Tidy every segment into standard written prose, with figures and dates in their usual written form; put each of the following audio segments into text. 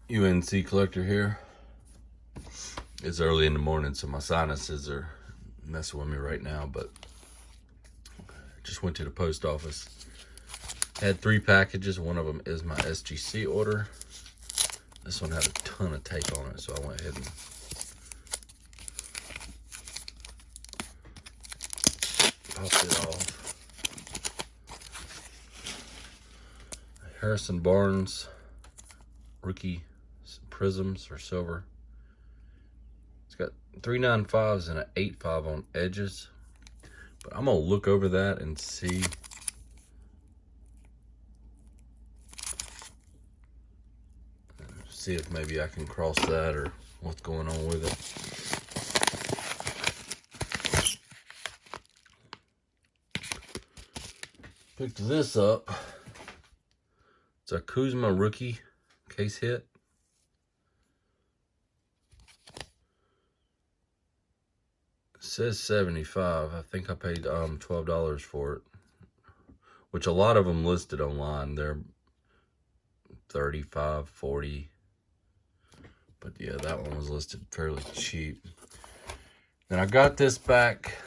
UNC collector here. It's early in the morning, so my sinuses are messing with me right now, but I just went to the post office. Had 3 packages. One of them is my SGC order. This one had a ton of tape on it, so I went ahead and popped it off. Harrison Barnes rookie prisms for silver. It's got 395s and an 85 on edges, but I'm gonna look over that and see if maybe I can cross that or what's going on with it. Picked this up. It's a Kuzma rookie case hit. It says 75. I think I paid $12 for it, which a lot of them listed online. They're 35, 40. But yeah, that one was listed fairly cheap. Then I got this back.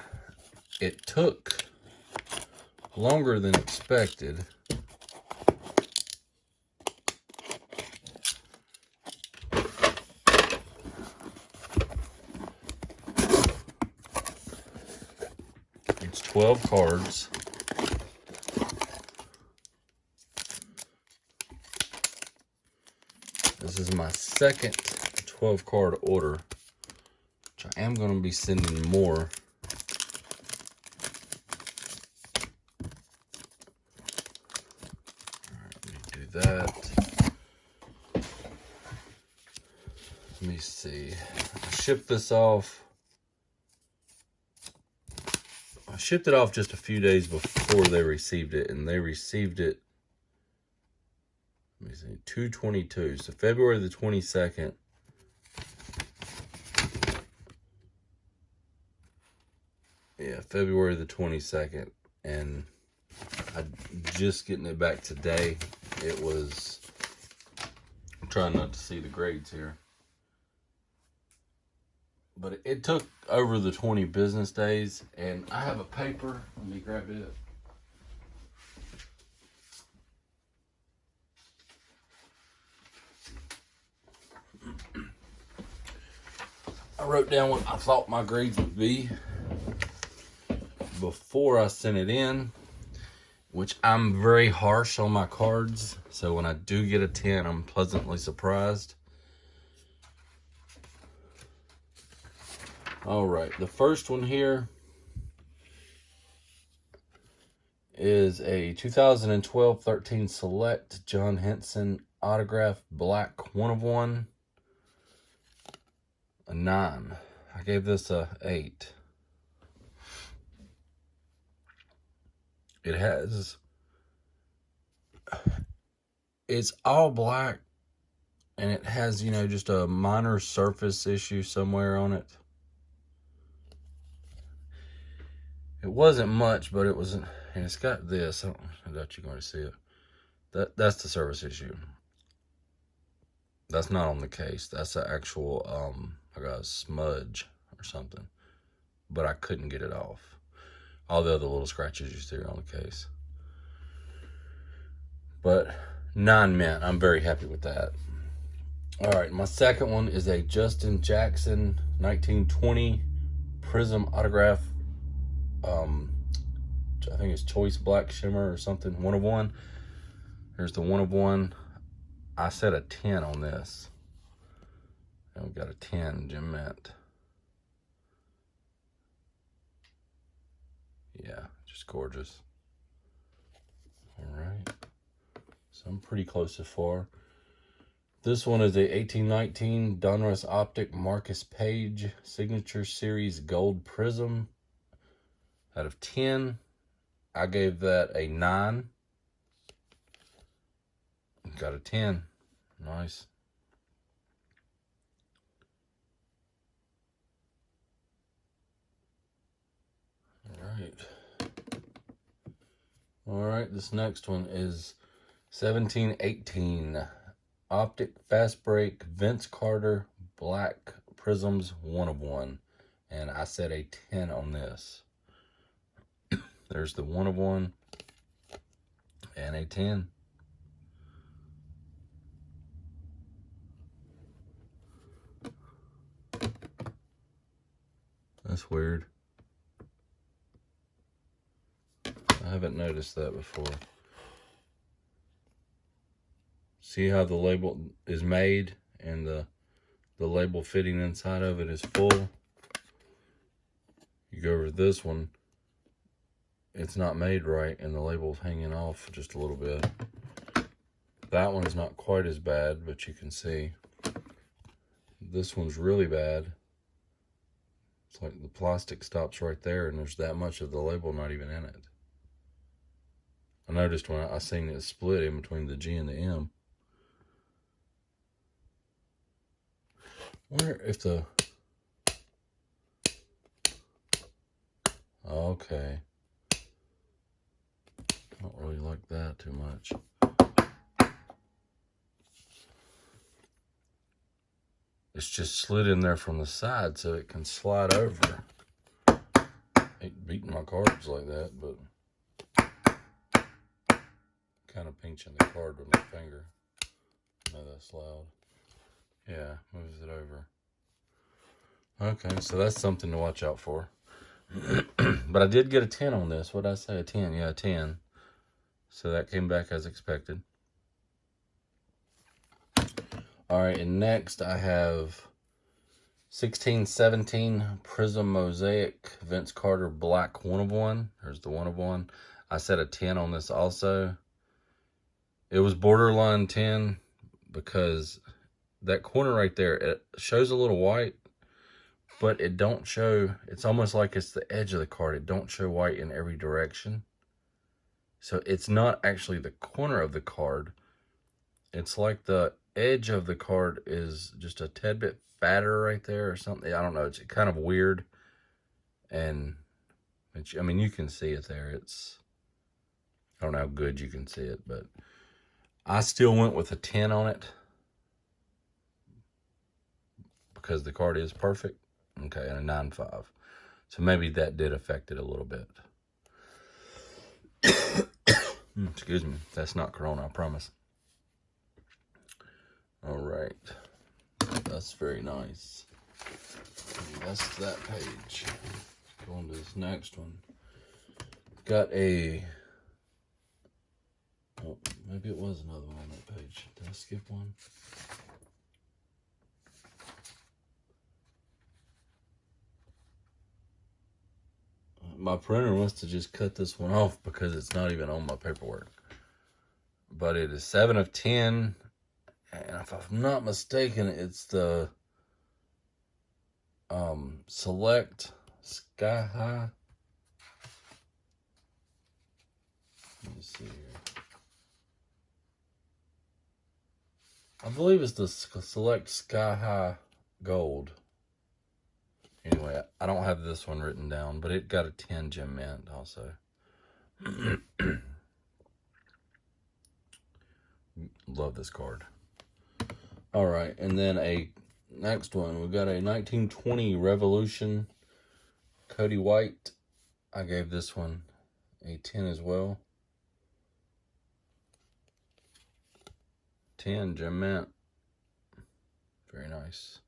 It took longer than expected. It's 12 cards. This is my second 12 card order, which I am going to be sending more. Alright, let me do that. Let me see. I shipped this off. I shipped it off just a few days before they received it, and they received it, let me see, 2/22, so February the 22nd. Yeah, February the 22nd, and I just getting it back today. It was, I'm trying not to see the grades here, but it took over the 20 business days, and I have a paper. Let me grab it. I wrote down what I thought my grades would be before I sent it in, which I'm very harsh on my cards. So when I do get a 10, I'm pleasantly surprised. All right, the first one here is a 2012 13 Select John Henson autograph black 1/1, a 9. I gave this a 8. It's all black, and it has, you know, just a minor surface issue somewhere on it. It wasn't much, but it was, and it's got this. I doubt you're going to see it. That's the surface issue. That's not on the case. That's an actual, I got a smudge or something, but I couldn't get it off. All the other little scratches you see are on the case. But 9 mint. I'm very happy with that. All right, my second one is a Justin Jackson 1920 Prism autograph. I think it's Choice Black Shimmer or something. 1/1. Here's the 1/1. I set a 10 on this, and we got a 10 gem mint. Yeah, just gorgeous. All right, so I'm pretty close so far. This one is a 1819 Donruss Optic Marcus Page Signature Series Gold Prism. Out of 10, I gave that a 9. Got a 10. Nice. All right, this next one is 1718 Optic Fast Break Vince Carter Black Prisms 1 of 1. And I said a 10 on this. There's the 1 of 1 and a 10. That's weird. I haven't noticed that before. See how the label is made and the label fitting inside of it is full. You go over this one, it's not made right and the label's hanging off just a little bit. That one's not quite as bad, but you can see this one's really bad. It's like the plastic stops right there and there's that much of the label not even in it. I noticed when I seen it split in between the G and the M. Wonder if the... Okay. I don't really like that too much. It's just slid in there from the side so it can slide over. I hate beating my cards like that, but kind of pinching the card with my finger. I know that's loud. Yeah, moves it over. Okay, so that's something to watch out for. But I did get a 10 on this. What did I say? A 10? Yeah, a 10. So that came back as expected. Alright, and next I have 1617 Prism Mosaic Vince Carter Black 1 of 1. There's the 1 of 1. I said a 10 on this also. It was borderline 10 because that corner right there, it shows a little white, but it don't show, it's almost like it's the edge of the card. It don't show white in every direction. So it's not actually the corner of the card. It's like the edge of the card is just a tad bit fatter right there or something. I don't know. It's kind of weird. And I mean, you can see it there. It's, I don't know how good you can see it, but I still went with a 10 on it because the card is perfect. Okay, and a 9.5. So maybe that did affect it a little bit. Excuse me. That's not Corona, I promise. All right. That's very nice. That's that page. Go on to this next one. Got a... Oh, maybe it was another one on that page. Did I skip one? My printer must have just cut this one off because it's not even on my paperwork. But it is 7 of 10. And if I'm not mistaken, it's the Select Sky High. Let me see here. I believe it's the Select Sky High Gold. Anyway, I don't have this one written down, but it got a 10 gem mint also. Love this card. All right, and then a next one. We've got a 1920 Revolution Cody White. I gave this one a 10 as well. 10 gem mint. Very nice.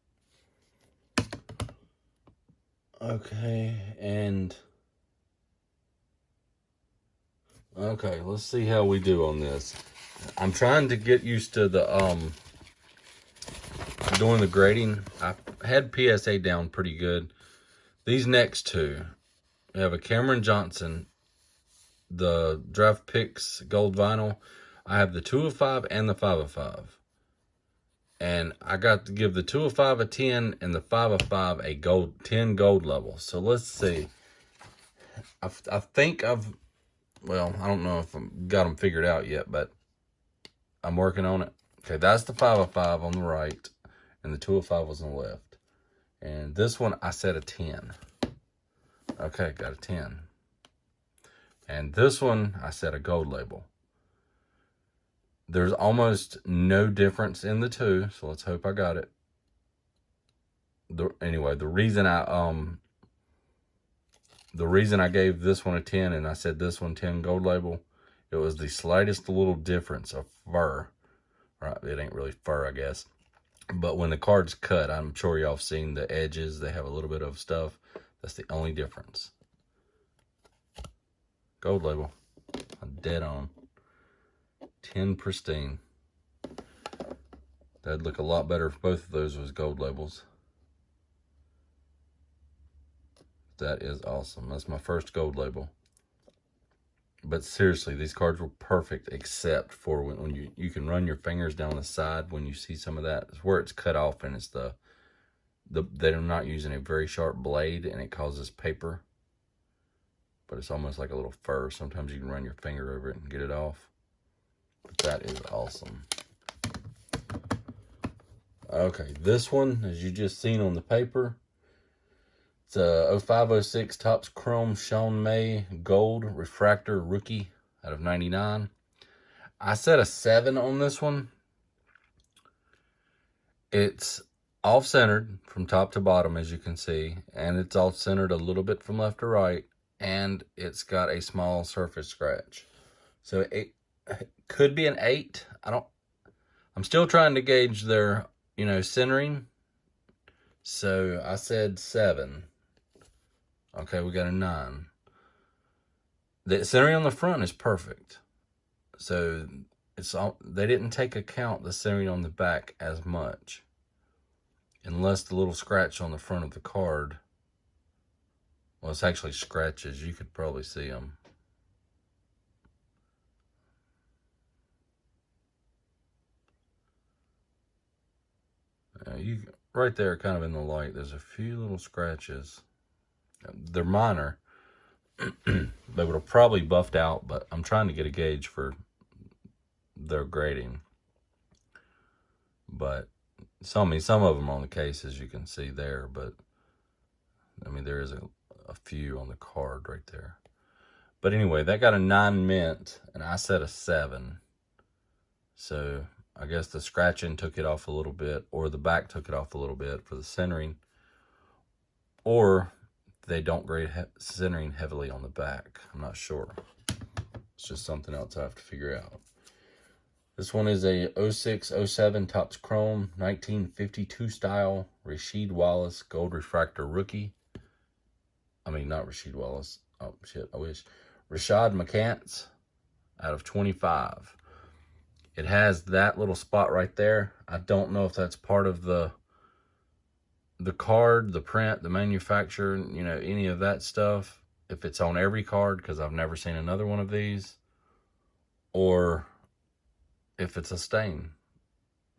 Okay, and okay, let's see how we do on this. I'm trying to get used to the doing the grading. I had PSA down pretty good. These next two, we have a Cameron Johnson, the Draft Picks Gold Vinyl. I have the 2 of 5 and the 5 of 5. And I got to give the 2 of 5 a 10 and the 5 of 5 a gold 10 gold level. So let's see. I think well, I don't know if I've got them figured out yet, but I'm working on it. Okay, that's the 5 of 5 on the right, and the 2 of 5 was on the left. And this one, I set a 10. Okay, got a 10. And this one, I set a gold label. There's almost no difference in the two, so let's hope I got it. Anyway, the reason I gave this one a 10 and I said this one 10 gold label, it was the slightest little difference of fur. Right, it ain't really fur, I guess. But when the card's cut, I'm sure y'all have seen the edges. They have a little bit of stuff. That's the only difference. Gold label. Dead on. 10 pristine. That'd look a lot better if both of those was gold labels. That is awesome. That's my first gold label. But seriously, these cards were perfect except for when you can run your fingers down the side when you see some of that. It's where it's cut off and it's they're not using a very sharp blade and it causes paper. But it's almost like a little fur. Sometimes you can run your finger over it and get it off. But that is awesome. Okay, this one, as you just seen on the paper, it's a 0506 Topps Chrome Sean May Gold Refractor Rookie out of 99. I set a 7 on this one. It's off-centered from top to bottom, as you can see, and it's off-centered a little bit from left to right, and it's got a small surface scratch. So it could be an 8. I'm still trying to gauge their, centering. So I said 7. Okay, we got a 9. The centering on the front is perfect. So they didn't take account the centering on the back as much. Unless the little scratch on the front of the card. Well, it's actually scratches. You could probably see them. Right there, kind of in the light, there's a few little scratches. They're minor. They would have probably buffed out, but I'm trying to get a gauge for their grading. But some of them on the case, as you can see there, but there is a few on the card right there. But anyway, that got a 9 mint, and I set a 7. So I guess the scratching took it off a little bit, or the back took it off a little bit for the centering, or they don't grade centering heavily on the back. I'm not sure. It's just something else I have to figure out. This one is a 06-07 Topps Chrome 1952 style Rasheed Wallace Gold Refractor Rookie. Not Rasheed Wallace. Oh, shit, I wish. Rashad McCants out of 25. It has that little spot right there. I don't know if that's part of the card, the print, the manufacturer, any of that stuff. If it's on every card, because I've never seen another one of these. Or if it's a stain.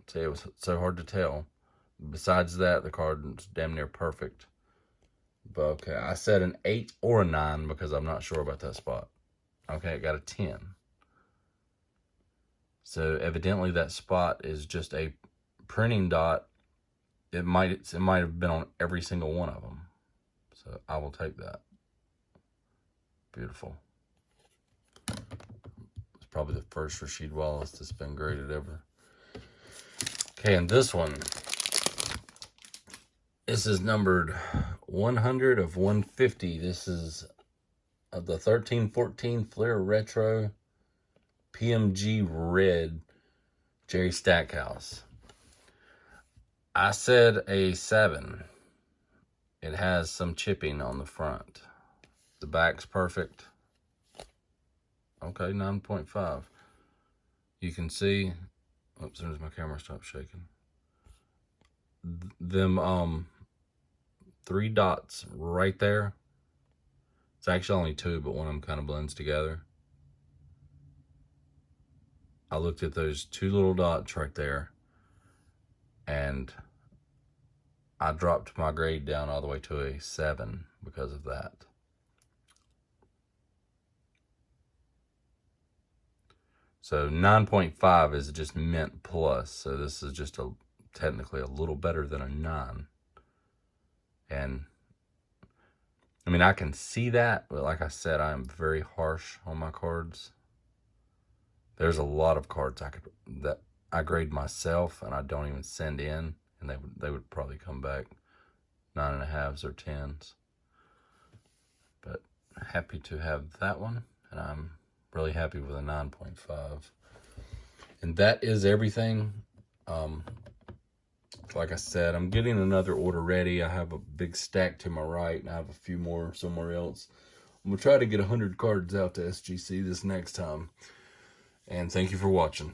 See, it was so hard to tell. Besides that, the card is damn near perfect. But okay, I said an 8 or a 9 because I'm not sure about that spot. Okay, it got a 10. So evidently that spot is just a printing dot. It might have been on every single one of them. So I will take that. Beautiful. It's probably the first Rasheed Wallace that's been graded ever. Okay, and this one. This is numbered 100 of 150. This is the 13-14 Flair Retro PMG Red Jerry Stackhouse. I said a 7. It has some chipping on the front. The back's perfect. Okay, 9.5. You can see, as soon as my camera stops shaking, them 3 dots right there. It's actually only 2, but one of them kind of blends together. I looked at those 2 little dots right there, and I dropped my grade down all the way to a 7 because of that. So 9.5 is just mint plus. So this is just technically a little better than a 9. And I can see that, but like I said, I am very harsh on my cards. There's a lot of cards that I grade myself and I don't even send in, and they would probably come back 9.5s or 10s. But happy to have that one, and I'm really happy with a 9.5. And that is everything. Like I said, I'm getting another order ready. I have a big stack to my right, and I have a few more somewhere else. I'm going to try to get 100 cards out to SGC this next time. And thank you for watching.